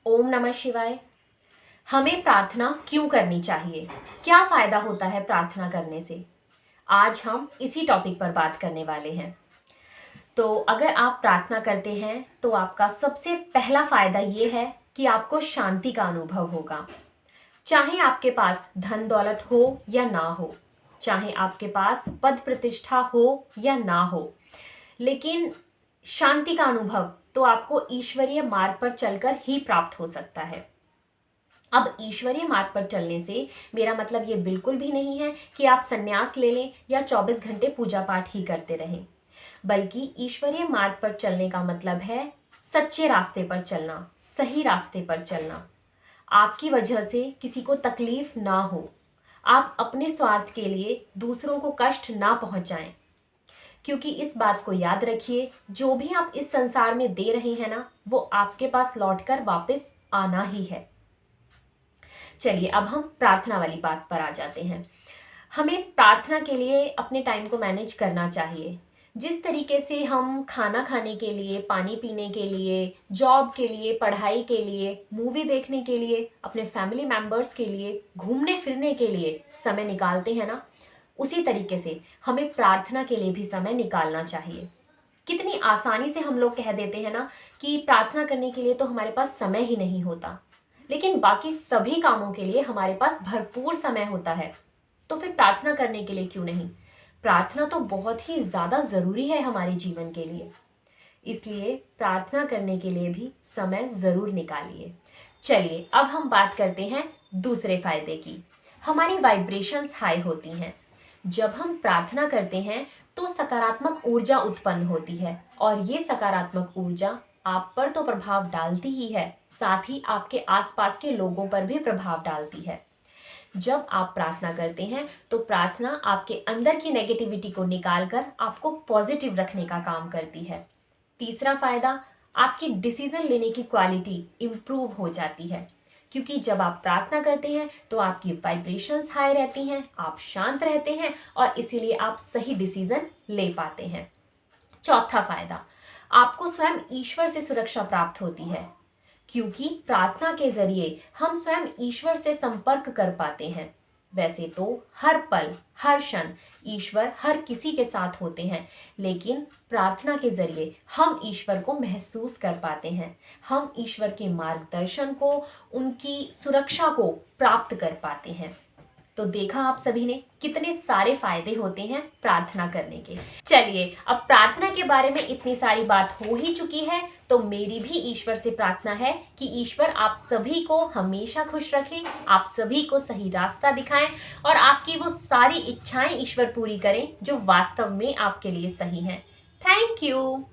ओम नमः शिवाय। हमें प्रार्थना क्यों करनी चाहिए? क्या फ़ायदा होता है प्रार्थना करने से? आज हम इसी टॉपिक पर बात करने वाले हैं। तो अगर आप प्रार्थना करते हैं तो आपका सबसे पहला फ़ायदा ये है कि आपको शांति का अनुभव होगा। चाहे आपके पास धन दौलत हो या ना हो, चाहे आपके पास पद प्रतिष्ठा हो या ना हो, लेकिन शांति का अनुभव तो आपको ईश्वरीय मार्ग पर चलकर ही प्राप्त हो सकता है। अब ईश्वरीय मार्ग पर चलने से मेरा मतलब ये बिल्कुल भी नहीं है कि आप संन्यास ले लें या 24 घंटे पूजा पाठ ही करते रहें, बल्कि ईश्वरीय मार्ग पर चलने का मतलब है सच्चे रास्ते पर चलना, सही रास्ते पर चलना। आपकी वजह से किसी को तकलीफ ना हो, आप अपने स्वार्थ के लिए दूसरों को कष्ट ना पहुंचाएं। क्योंकि इस बात को याद रखिए, जो भी आप इस संसार में दे रहे हैं ना, वो आपके पास लौटकर वापस आना ही है। चलिए अब हम प्रार्थना वाली बात पर आ जाते हैं। हमें प्रार्थना के लिए अपने टाइम को मैनेज करना चाहिए। जिस तरीके से हम खाना खाने के लिए, पानी पीने के लिए, जॉब के लिए, पढ़ाई के लिए, मूवी देखने के लिए, अपने फैमिली मेम्बर्स के लिए, घूमने फिरने के लिए समय निकालते हैं ना, उसी तरीके से हमें प्रार्थना के लिए भी समय निकालना चाहिए। कितनी आसानी से हम लोग कह देते हैं ना कि प्रार्थना करने के लिए तो हमारे पास समय ही नहीं होता, लेकिन बाकी सभी कामों के लिए हमारे पास भरपूर समय होता है। तो फिर प्रार्थना करने के लिए क्यों नहीं? प्रार्थना तो बहुत ही ज़्यादा ज़रूरी है हमारे जीवन के लिए, इसलिए प्रार्थना करने के लिए भी समय ज़रूर निकालिए। चलिए अब हम बात करते हैं दूसरे फायदे की। हमारी वाइब्रेशंस हाई होती हैं। जब हम प्रार्थना करते हैं तो सकारात्मक ऊर्जा उत्पन्न होती है, और ये सकारात्मक ऊर्जा आप पर तो प्रभाव डालती ही है, साथ ही आपके आसपास के लोगों पर भी प्रभाव डालती है। जब आप प्रार्थना करते हैं तो प्रार्थना आपके अंदर की नेगेटिविटी को निकालकर आपको पॉजिटिव रखने का काम करती है। तीसरा फायदा, आपकी डिसीजन लेने की क्वालिटी इम्प्रूव हो जाती है, क्योंकि जब आप प्रार्थना करते हैं तो आपकी वाइब्रेशंस हाई रहती हैं, आप शांत रहते हैं और इसीलिए आप सही डिसीजन ले पाते हैं। चौथा फायदा, आपको स्वयं ईश्वर से सुरक्षा प्राप्त होती है, क्योंकि प्रार्थना के जरिए हम स्वयं ईश्वर से संपर्क कर पाते हैं। वैसे तो हर पल हर क्षण ईश्वर हर किसी के साथ होते हैं, लेकिन प्रार्थना के जरिए हम ईश्वर को महसूस कर पाते हैं। हम ईश्वर के मार्गदर्शन को, उनकी सुरक्षा को प्राप्त कर पाते हैं। तो देखा आप सभी ने कितने सारे फायदे होते हैं प्रार्थना करने के। चलिए अब प्रार्थना के बारे में इतनी सारी बात हो ही चुकी है, तो मेरी भी ईश्वर से प्रार्थना है कि ईश्वर आप सभी को हमेशा खुश रखें, आप सभी को सही रास्ता दिखाएं और आपकी वो सारी इच्छाएं ईश्वर पूरी करें जो वास्तव में आपके लिए सही हैं। Thank you.